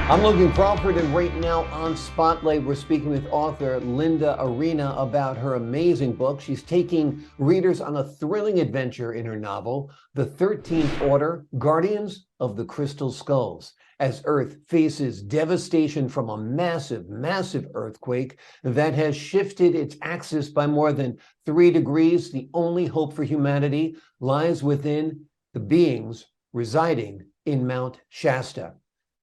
I'm Logan Crawford, and right now on Spotlight, we're speaking with author Linda Arena about her amazing book. She's taking readers on a thrilling adventure in her novel, The 13th Order, Guardians of the Crystal Skulls. As Earth faces devastation from a massive, massive earthquake that has shifted its axis by more than 3 degrees, the only hope for humanity lies within the beings residing in Mount Shasta.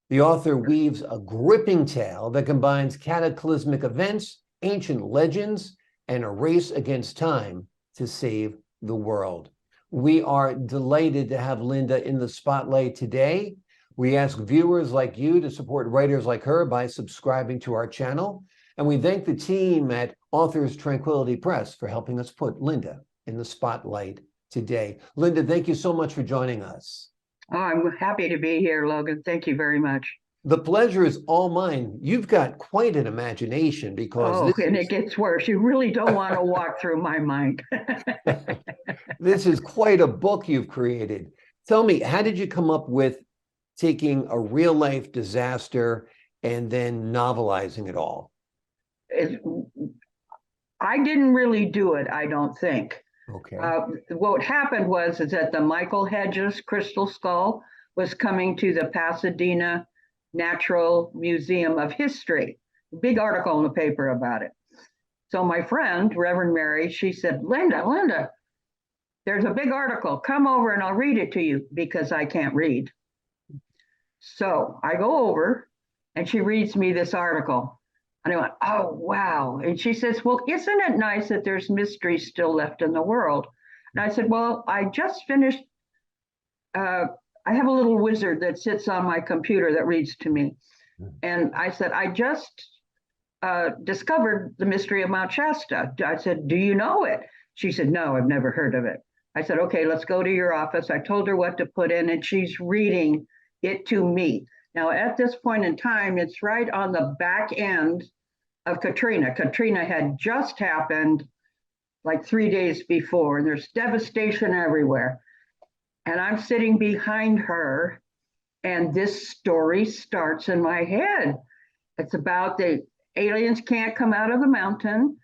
The author weaves a gripping tale that combines cataclysmic events, ancient legends, and a race against time to save the world. We are delighted to have Linda in the spotlight today. We ask viewers like you to support writers like her by subscribing to our channel. And we thank the team at Authors Tranquility Press for helping us put Linda in the spotlight today. Linda, thank you so much for joining us. Oh, I'm happy to be here, Logan. Thank you very much. The pleasure is all mine. You've got quite an imagination because It gets worse. You really don't want to walk through my mind. this is quite a book you've created. Tell me, how did you come up with taking a real life disaster and then novelizing it all? I didn't really do it, I don't think. Okay. What happened was that the Michael Hedges crystal skull was coming to the Pasadena Natural Museum of History. Big article in the paper about it. So my friend, Reverend Mary, she said, Linda, there's a big article. Come over and I'll read it to you because I can't read. So I go over and she reads me this article. And I went, oh, wow. And she says, well, isn't it nice that there's mystery still left in the world? And I said, well, I just finished. I have a little wizard that sits on my computer that reads to me. And I said, I just discovered the mystery of Mount Shasta. I said, do you know it? She said, no, I've never heard of it. I said, okay, let's go to your office. I told her what to put in, and she's reading it to me. Now, at this point in time, it's right on the back end of Katrina. Katrina had just happened like 3 days before, and there's devastation everywhere. And I'm sitting behind her, and this story starts in my head. It's about the aliens can't come out of the mountain.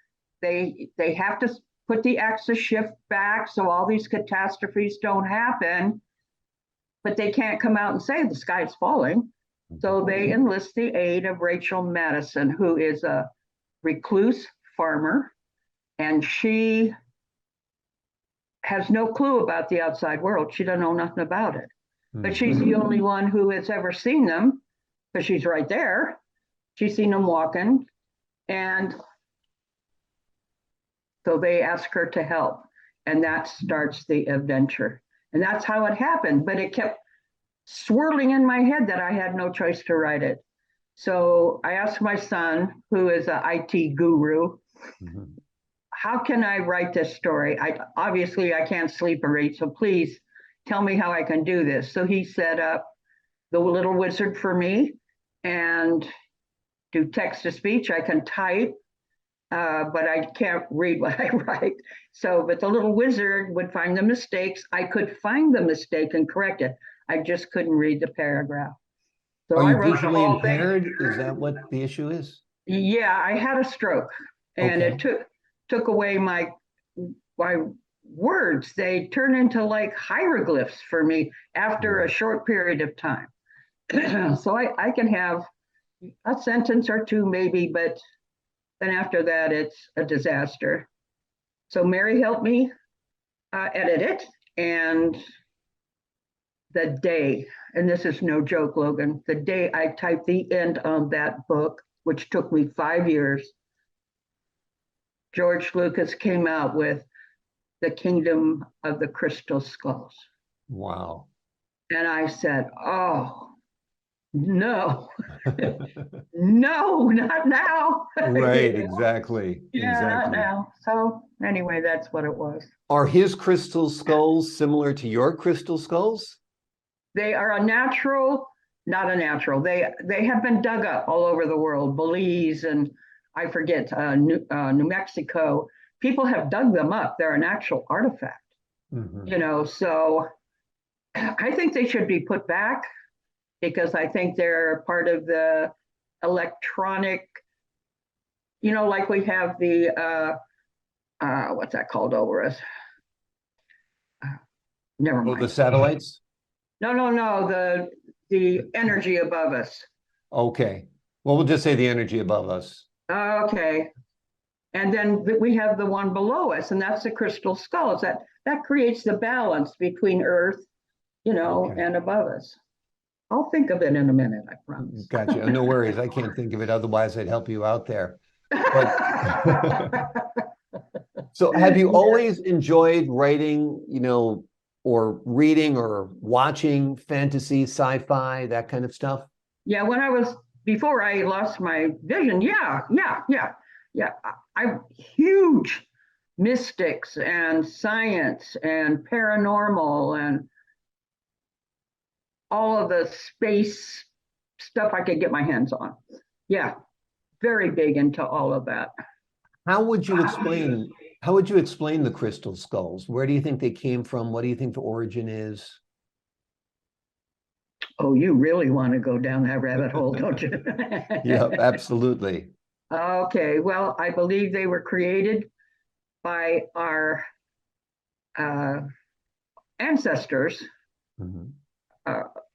They have to put the axis shift back so all these catastrophes don't happen, but they can't come out and say the sky's falling. So they enlist the aid of Rachel Madison, who is a recluse farmer, and she has no clue about the outside world. She doesn't know nothing about it. But she's the only one who has ever seen them because she's right there. She's seen them walking. And so they ask her to help. And that starts the adventure. And that's how it happened. But it kept swirling in my head that I had no choice to write it. So I asked my son, who is an IT guru, how can I write this story? Obviously I can't sleep or eat, so please tell me how I can do this. So he set up the little wizard for me and do text to speech. I can type, but I can't read what I write. But the little wizard would find the mistakes. I could find the mistake and correct it. I just couldn't read the paragraph. So Are you visually impaired? Is that what the issue is? Yeah, I had a stroke, and it took away my words. They turn into like hieroglyphs for me after a short period of time. So I can have a sentence or two maybe, but then after that, it's a disaster. So Mary helped me edit it, and the day, and this is no joke, Logan, the day I typed the end on that book, which took me 5 years, George Lucas came out with The Kingdom of the Crystal Skulls. Wow. And I said, oh, no, no, not now. Right, exactly. Yeah, exactly. not now. So anyway, that's what it was. Are his crystal skulls similar to your crystal skulls? They are a natural, not a natural. They have been dug up all over the world, Belize and I forget, New Mexico. People have dug them up. They're an actual artifact, so I think they should be put back. because I think they're part of the electronic, like we have the, what's that called over us? Never Oh, the mind. satellites? No, the energy above us. Okay. Well, we'll just say the energy above us. Okay. And then we have the one below us, and that's the crystal skulls. That creates the balance between Earth, Okay. and above us. I'll think of it in a minute, I promise. Gotcha. No worries. I can't think of it. Otherwise, I'd help you out there. But so have you always enjoyed writing, or reading or watching fantasy, sci-fi, that kind of stuff? Yeah, before I lost my vision, yeah. I huge mystics and science and paranormal and all of the space stuff I could get my hands on. Yeah, very big into all of that. How would you explain how would you explain the crystal skulls? Where do you think they came from? What do you think the origin is? Oh, you really want to go down that rabbit hole, don't you? Yeah, absolutely. Okay, well, I believe they were created by our ancestors, Mhm.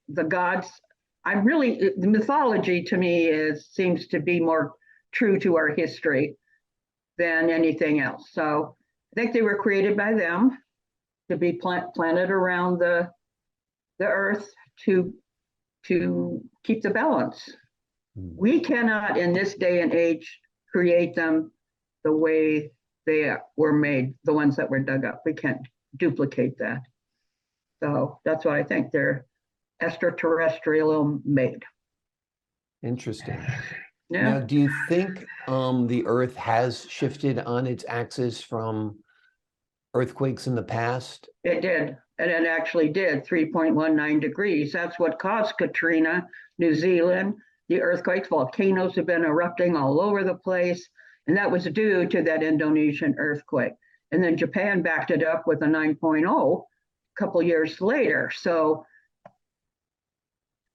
the gods. The mythology to me seems to be more true to our history than anything else. So I think they were created by them to be planted around the earth to keep the balance. We cannot, in this day and age, create them the way they were made, the ones that were dug up. We can't duplicate that. So that's why I think they're extraterrestrial made. Interesting. Now, Yeah, do you think the Earth has shifted on its axis from earthquakes in the past? it did. And it actually did 3.19 degrees. That's what caused Katrina, New Zealand. The earthquakes, volcanoes have been erupting all over the place. And that was due to that Indonesian earthquake. And then Japan backed it up with a 9.0 a couple years later. So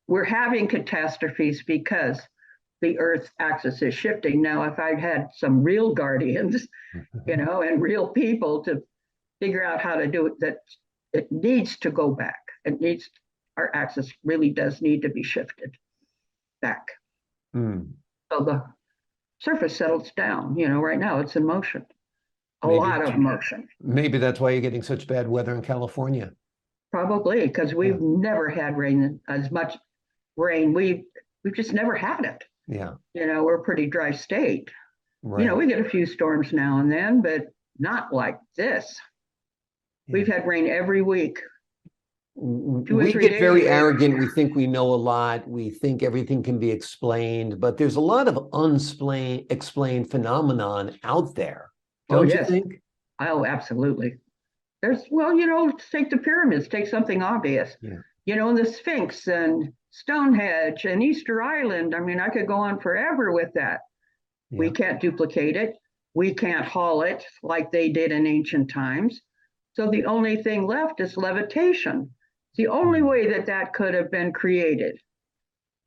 we're having catastrophes because the Earth's axis is shifting. Now, if I'd had some real guardians, and real people to figure out how to do it, that it needs to go back. Our axis really does need to be shifted back. So the surface settles down. Right now it's in motion, a lot of motion. Maybe that's why you're getting such bad weather in California. Probably because we've never had rain, as much rain. We've just never had it. Yeah. We're a pretty dry state. Right. We get a few storms now and then, but not like this. We've had rain every week. We get very arrogant. We think we know a lot. We think everything can be explained, but there's a lot of unexplained phenomenon out there. Don't you think? Oh, absolutely. Take the pyramids, take something obvious. Yeah. And the Sphinx and Stonehenge and Easter Island. I mean, I could go on forever with that. Yeah. We can't duplicate it. We can't haul it like they did in ancient times. So the only thing left is levitation. It's the only way that could have been created.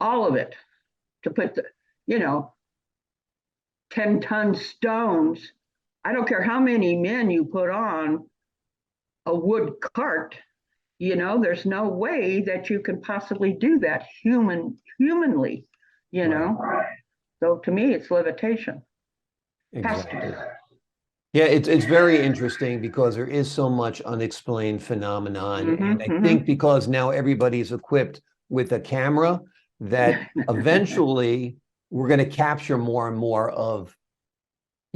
All of it. To put 10-ton stones. I don't care how many men you put on a wood cart, there's no way that you can possibly do that humanly, Right. So to me, it's levitation. Exactly. Yeah, it's very interesting because there is so much unexplained phenomenon. And I think because now everybody's equipped with a camera, that eventually we're going to capture more and more of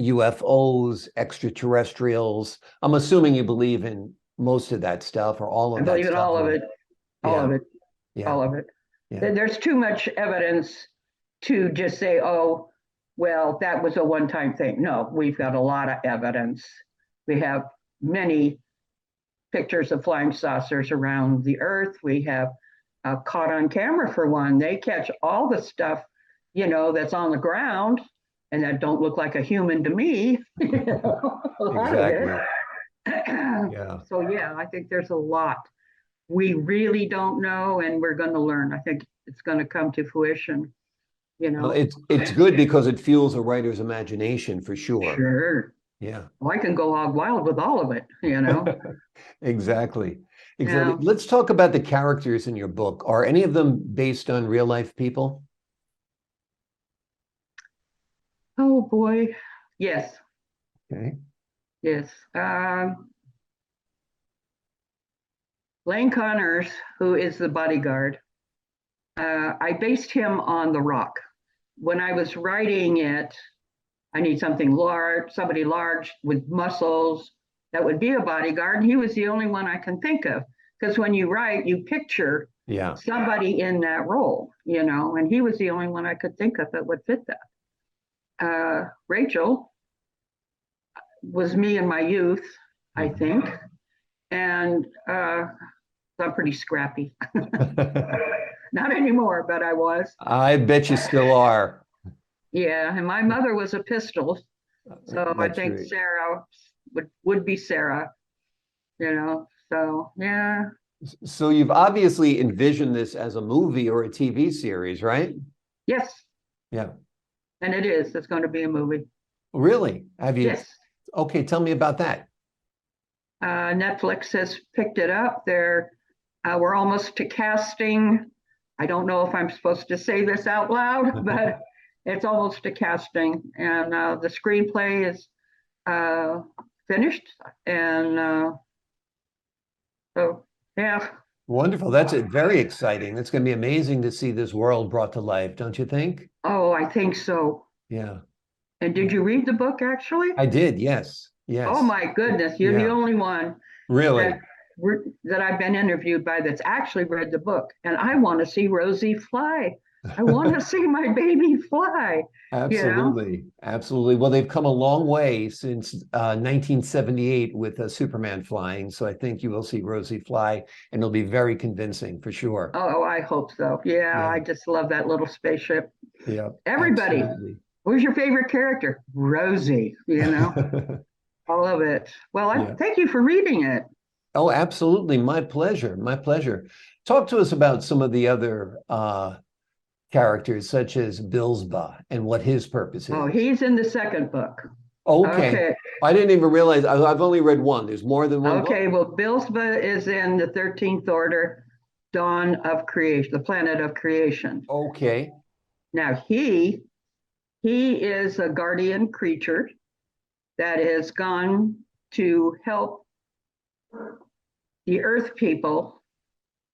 UFOs, extraterrestrials. I'm assuming you believe in most of that stuff or all of that stuff. I believe in all of it. All of it. Yeah. All of it. Yeah. There's too much evidence to just say, oh, well, that was a one-time thing. No, we've got a lot of evidence. We have many pictures of flying saucers around the Earth. We have caught on camera for one. They catch all the stuff, that's on the ground and that don't look like a human to me. Exactly. Yeah. So, I think there's a lot we really don't know, and we're going to learn. I think it's going to come to fruition, you Well, know. it's good because it fuels a writer's imagination for sure. Sure. Yeah. Well, I can go hog wild with all of it, you know. Exactly. Exactly. Yeah. Let's talk about the characters in your book. Are any of them based on real life people? Oh boy. Yes. Okay. Yes. Lane Connors, who is the bodyguard, I based him on The Rock. When I was writing it, I need something large, somebody large with muscles that would be a bodyguard. And he was the only one I can think of. Because when you write, you picture Yeah. somebody in that role, you know, and he was the only one I could think of that would fit that. Rachel was me in my youth, I think. And I'm pretty scrappy. Not anymore, but I was. I bet you still are. Yeah, and my mother was a pistol, so I That's think right. Sarah would be Sarah, you know. So yeah, So you've obviously envisioned this as a movie or a TV series, right? yes, Yeah. and it is. It's going to be a movie. Really? Have you? Yes, Okay, tell me about that. Netflix has picked it up. We're almost to casting. I don't know if I'm supposed to say this out loud, but it's almost to casting, and the screenplay is uh, finished, and so yeah. Wonderful. That's very exciting. That's going to be amazing to see this world brought to life, don't you think? Oh, I think so. Yeah. And did Yeah. you read the book actually? I did. Yes. Oh Yes. my goodness, you're the Yeah. only one that Really. that I've been interviewed by that's actually read the book. And I want to see Rosie fly. I want to see my baby fly, you know? Absolutely. Absolutely. Well, they've come a long way since 1978 with Superman flying. So I think you will see Rosie fly, and it'll be very convincing for sure. Oh, I hope so. Yeah, Yeah. I just love that little spaceship. Yeah. Everybody, Absolutely. who's your favorite character? Rosie, you know? All of it. Well, I Yeah. thank you for reading it. Oh, absolutely. My pleasure. My pleasure. Talk to us about some of the other characters, such as Billsba and what his purpose Oh, is. he's in the second book. Okay. Okay. I didn't even realize I've only read one. There's more than one book. Okay, well, Billsba is in the 13th Order, Dawn of Creation, the planet of creation. Okay. Now, he is a guardian creature that has gone to help the Earth people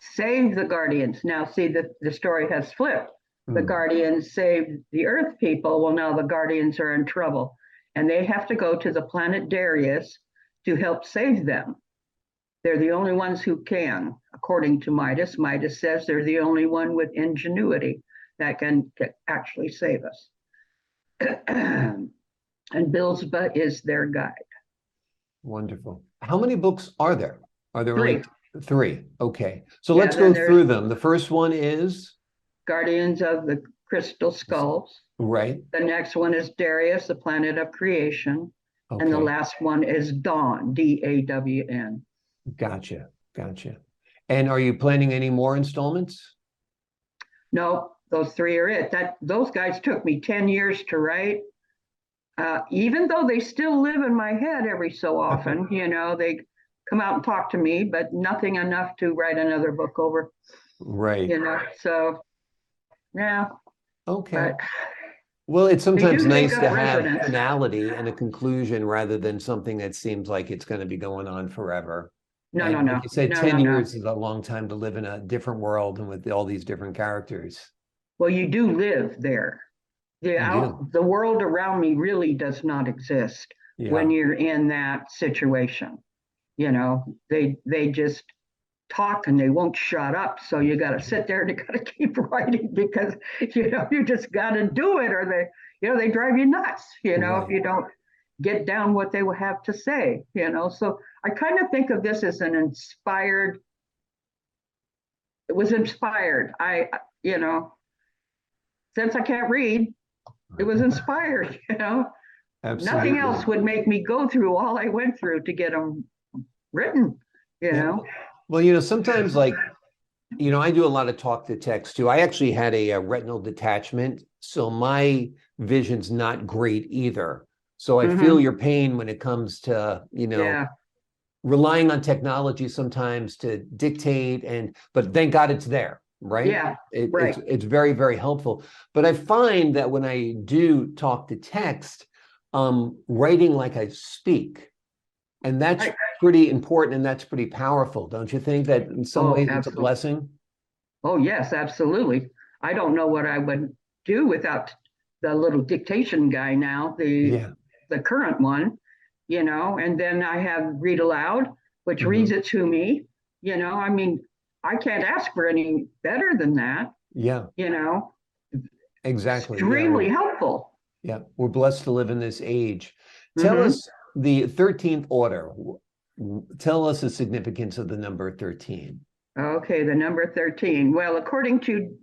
save the Guardians. Now, see, the story has flipped. The Hmm. Guardians saved the Earth people. Well, now the Guardians are in trouble, and they have to go to the planet Darius to help save them. They're the only ones who can, according to Midas. Midas says they're the only one with ingenuity that can actually save us. And Billsba is their guide. Wonderful. How many books are there? Are there only Three. three? Okay. So Yeah, let's then go there's through them. The first one is, Guardians of the Crystal Skulls. right. The next one is Darius, the planet of creation. And the Okay. last one is Dawn, Dawn. Gotcha. Gotcha. And are you planning any more installments? No, those three are it. Those guys took me 10 years to write. Even though they still live in my head every so often, you know, they come out and talk to me, but nothing enough to write another book over, Right. you know. So yeah, Okay. but Well, it's they sometimes do take nice to up have residence. finality and a conclusion rather than something that seems like it's going to be going on forever. No, no, And like no, you said, no, 10 no, no. years is a long time to live in a different world and with all these different characters. Well, you do live there. You do. The world around me really does not exist when Yeah. you're in that situation. You know, they just talk and they won't shut up. So you got to sit there and you got to keep writing because you know you just got to do it, or they drive you nuts. You know, if Right. you don't get down what they will have to say. You know, so I kind of think of this as an inspired. It was inspired. You know, since I can't read, it was inspired. You know, nothing else Absolutely. would make me go through all I went through to get them written. You Yeah. know. Well, sometimes I do a lot of talk to text too. I actually had a retinal detachment, so my vision's not great either. So I feel Hmm. your pain when it comes to, Yeah, relying on technology sometimes to dictate but thank God it's there, right? yeah, It's right. it's very, very helpful. But I find that when I do talk to text, writing like I speak, and that's Right. pretty important and that's pretty powerful. Don't you think that in some Oh, ways it's a absolutely. blessing? Oh, yes, absolutely. I don't know what I would do without the little dictation guy now, Yeah. the current one, and then I have read aloud, which reads Hmm. it to me. I mean, I can't ask for any better than that, Yeah, you know, exactly. Yeah, extremely helpful. we're blessed to live in this age. Tell Hmm. us the 13th order. Tell us the significance of the number 13. Okay, the number 13. Well, according to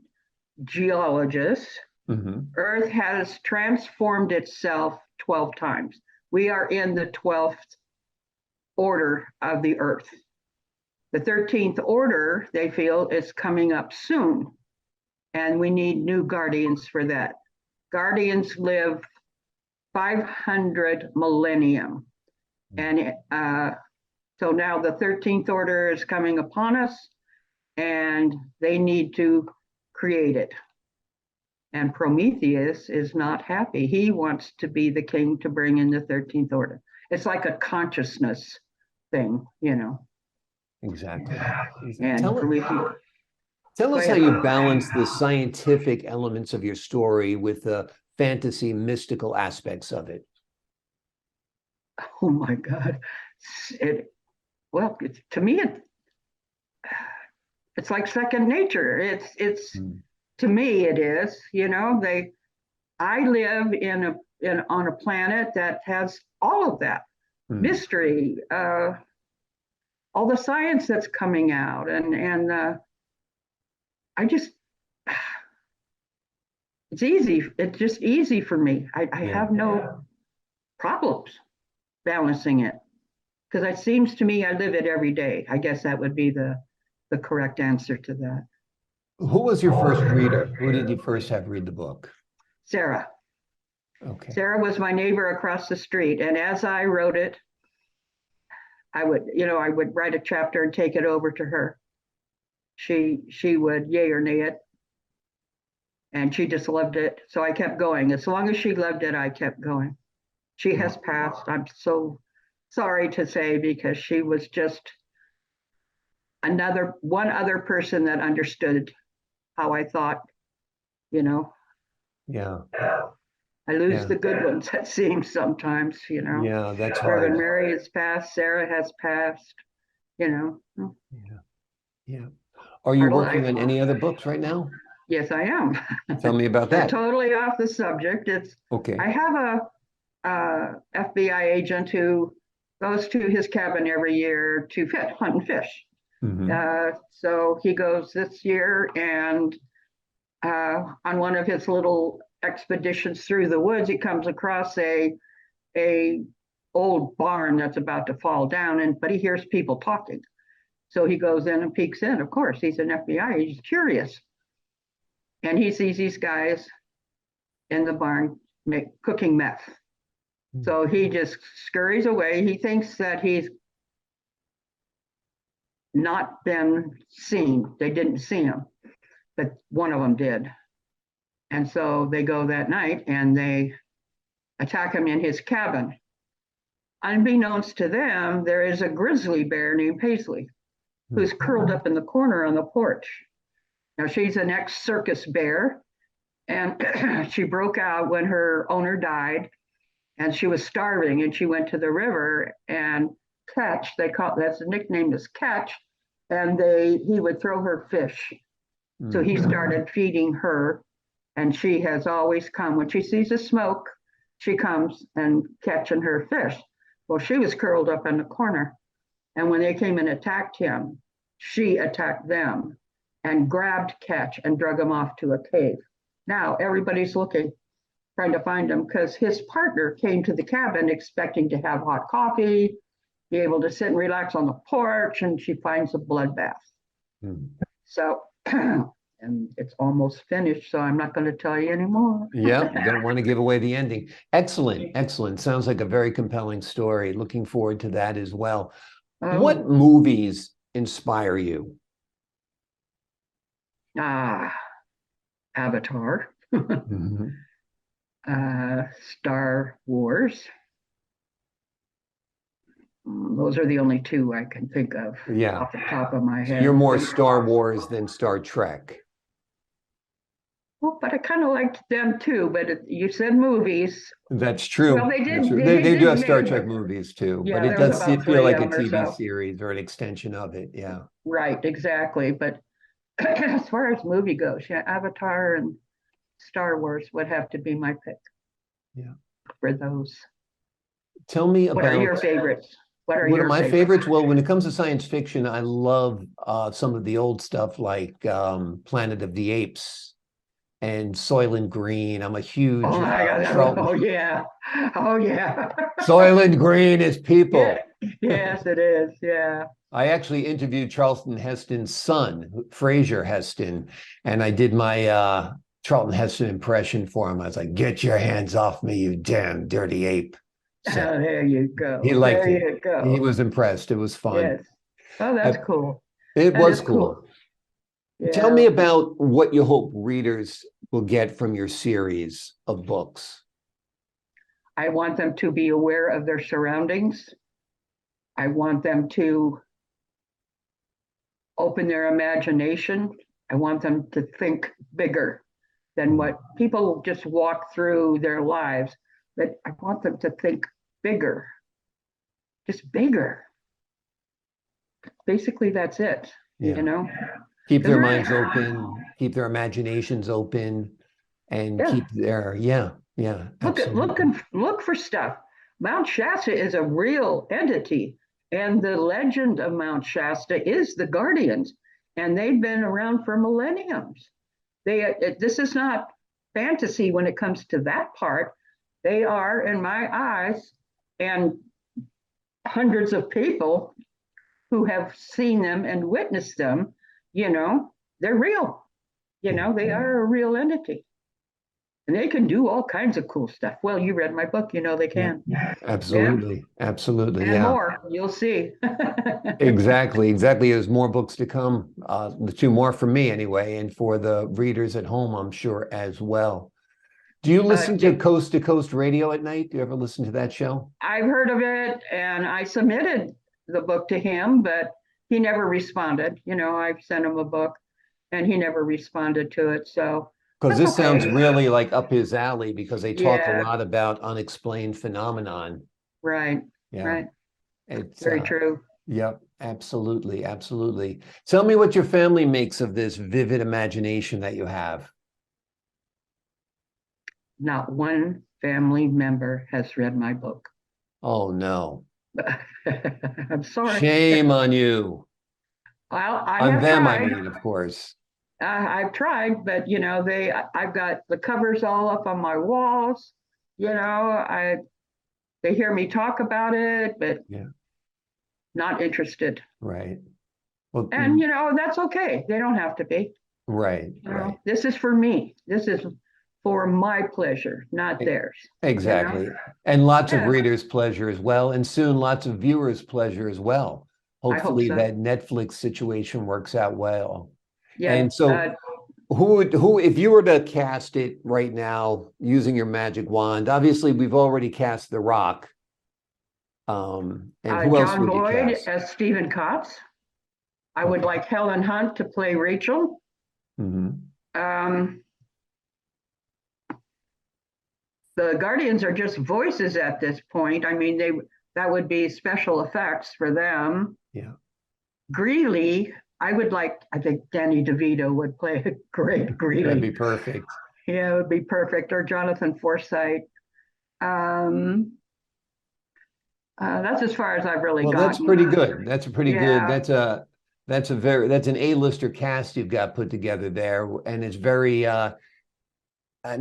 geologists, Hmm. Earth has transformed itself 12 times. We are in the 12th order of the Earth. The 13th order, they feel, is coming up soon, and we need new guardians for that. Guardians live 500 millennium. And so now the 13th order is coming upon us, and they need to create it. And Prometheus is not happy. He wants to be the king to bring in the 13th order. It's like a consciousness thing. Exactly. And Tell Prometheus, tell go us how ahead. you balance the scientific elements of your story with the fantasy mystical aspects of it. Oh my God. It, well, to me, it's like second nature. It's Mm. to me, it is, I live on a planet that has all of that Mm. mystery, all the science that's coming out, and I just it's easy. It's just easy for me. I Yeah. have no problems balancing it because it seems to me I live it every day. I guess that would be the correct answer to that. Who was your first reader? Who did you first have read the book? Sarah. Okay. Sarah was my neighbor across the street, and as I wrote it, I would write a chapter and take it over to her. She would yay or nay it, and she just loved it. So I kept going. As long as she loved it, I kept going. She has passed. I'm so sorry to say because she was just one other person that understood how I thought, you know. Yeah. I lose Yeah. the good ones, it seems sometimes. Yeah, that's Reverend hard. Mary has passed, Sarah has passed, you know. Yeah. Yeah. Are you Part of working life. on any other books right now? Yes, I am. Tell me about We're that. totally off the subject. Okay. I have a FBI agent who goes to his cabin every year to hunt and fish. Hmm. So he goes this year, and on one of his little expeditions through the woods, he comes across a old barn that's about to fall down, but he hears people talking. So he goes in and peeks in. Of course, he's an FBI. He's curious, and he sees these guys in the barn cooking meth. So he just scurries away. He thinks that he's not been seen. They didn't see him, but one of them did. And so they go that night and they attack him in his cabin. Unbeknownst to them, there is a grizzly bear named Paisley who's curled up in the corner on the porch. Now, she's an ex circus bear, and she broke out when her owner died, and she was starving, and she went to the river and Catch, that's the nickname is Catch, and he would throw her fish. So he started feeding her, and she has always come. When she sees the smoke, she comes and catching her fish. Well, she was curled up in the corner. And when they came and attacked him, she attacked them and grabbed Catch and drug him off to a cave. Now everybody's looking, trying to find him because his partner came to the cabin expecting to have hot coffee be able to sit and relax on the porch, and she finds a bloodbath. So, and it's almost finished, so I'm not going to tell you anymore. Yeah, don't want to give away the ending. Excellent, excellent. Sounds like a very compelling story. Looking forward to that as well. What movies inspire you? Avatar, Mhm. Star Wars. Those are the only two I can think of Yeah. off the top of my So head. you're more Star Wars than Star Trek. Well, but I kind of liked them too. But you said movies. That's true. Well, they That's did. true. They They do did have Star make, Trek movies too, but yeah, it there was does about feel three like of a them or TV so. series or an extension of it. Yeah. Right, exactly. But as far as movie goes, yeah, Avatar and Star Wars would have to be my pick. Yeah. For those. Tell me What are about your favorites? What are one of your my favorites? favorites. Well, when it comes to science fiction, I love some of the old stuff like Planet of the Apes and Soylent Green. I'm a huge Oh my God! Charlton. Oh yeah! Oh yeah! Soylent Green is Yeah. people. Yes, it is. Yeah. I actually interviewed Charlton Heston's son, Fraser Heston, and I did my Charlton Heston impression for him. I was like, "Get your hands off me, you damn dirty ape." So Oh, there you he go. liked There it. you He go. was impressed. It was fun. Yes. Oh, Uh, that's cool. It That was is cool. cool. Tell me Yeah. about what you hope readers will get from your series of books. I want them to be aware of their surroundings. I want them to open their imagination. I want them to think bigger than what people just walk through their lives. But I want them to think bigger, just bigger. Basically, that's it. Yeah. You know, Keep their Because minds open, keep their imaginations open, and yeah, keep their, yeah, absolutely. look for stuff. Mount Shasta is a real entity, and the legend of Mount Shasta is the Guardians, and they've been around for millenniums. This is not fantasy when it comes to that part. They are, in my eyes, and hundreds of people who have seen them and witnessed them, you know, they're real. You know, they are a real entity. And they can do all kinds of cool stuff. Well, you read my book, you know they can. Absolutely. Absolutely. And Yeah. more, you'll see. Exactly. Exactly. There's more books to come. The two more for me anyway, and for the readers at home, I'm sure as well. Do you listen to Coast Radio at night? Do you ever listen to that show? I've heard of it, and I submitted the book to him, but he never responded. You know, I sent him a book, and he never responded to it. So Because that's this okay. sounds really like up his alley because they talk a Yeah. lot about unexplained phenomenon. Right. Yeah. Right. It's Very true. Yep, absolutely, absolutely. Tell me what your family makes of this vivid imagination that you have. Not one family member has read my book. Oh no. I'm sorry. Shame on you. Well, I On have them, tried. I mean, of course. I've tried, but you know, I've got the covers all up on my walls. You know, they hear me talk about it, but Yeah, not interested. right. Well, And you know, that's okay. They don't have to be. right, You know, right. this is for me. This is for my pleasure, not theirs. Exactly. You know? And lots of Yeah. readers' pleasure as well, and soon lots of viewers' pleasure as well. I hope Hopefully so. that Netflix situation works out well. Yeah. And so who, if you were to cast it right now using your magic wand, obviously we've already cast The Rock. And who else John would you Boyd cast? as Stephen Kotz. I would like Helen Hunt to play Rachel. Mm-hmm. The Guardians are just voices at this point. I mean, that would be special effects for them. Yeah. Greeley, I think Danny DeVito would play a great Greeley. That'd be perfect. Yeah, it would be perfect. Or Jonathan Forsythe. That's as far as I've really gotten. That's pretty good. That's a pretty good. Yeah. That's an A-lister cast you've got put together there, and it's very an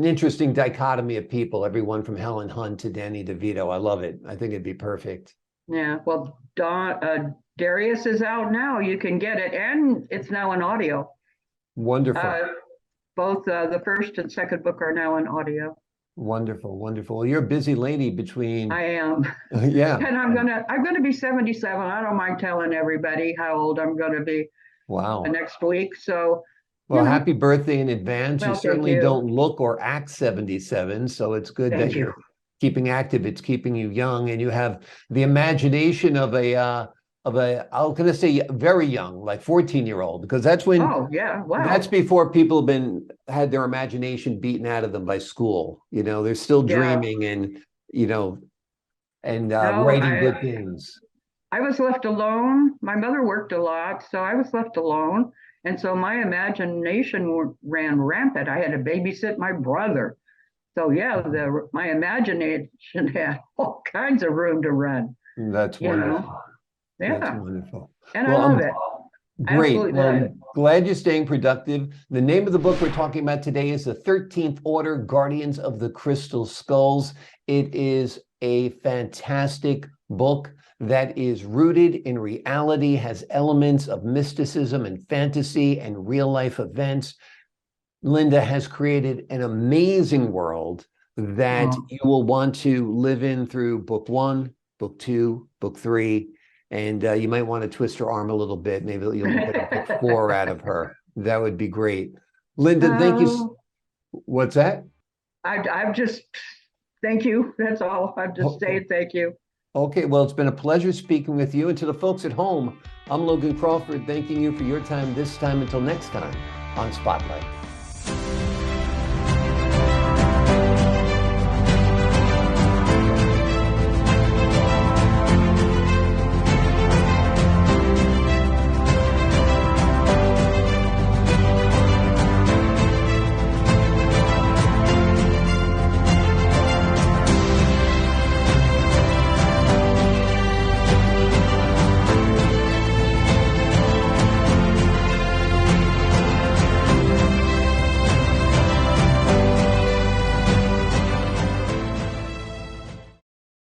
interesting dichotomy of people. Everyone from Helen Hunt to Danny DeVito. I love it. I think it'd be perfect. Yeah. Well, Darius is out now. You can get it, and it's now in audio. Wonderful. Uh, both the first and second book are now in audio. Wonderful. Wonderful. Well, you're a busy lady between, I am. yeah. And I'm gonna be 77. I don't mind telling everybody how old I'm gonna be Wow. next week. So, Well, happy birthday in advance. You well, thank certainly you. don't look or act 77, so it's good that Thank you. you're keeping active. It's keeping you young, and you have the imagination of I'm gonna say very young, like 14-year-old, because Oh, yeah. that's Wow. before people had their imagination beaten out of them by school. They're still Yeah. dreaming and, you know, and No, writing good things. I was left alone. My mother worked a lot, so I was left alone. And so my imagination ran rampant. I had to babysit my brother. So yeah, my imagination had all kinds of room to run, That's you know. wonderful. That's Yeah. wonderful. And I Well, love it. I great. absolutely Well, love it. I'm glad you're staying productive. The name of the book we're talking about today is The 13th Order, Guardians of the Crystal Skulls. It is a fantastic book that is rooted in reality, has elements of mysticism and fantasy and real life events. Linda has created an amazing world that Oh. you will want to live in through book one, book two, book three, and you might want to twist her arm a little bit. Maybe you'll get a book four out of her. That would be great. Linda, thank you. Oh, What's that? I've just thank you. That's all. I'm just Okay. saying thank you. Okay, well, it's been a pleasure speaking with you. And to the folks at home, I'm Logan Crawford, thanking you for your time this time. Until next time on Spotlight.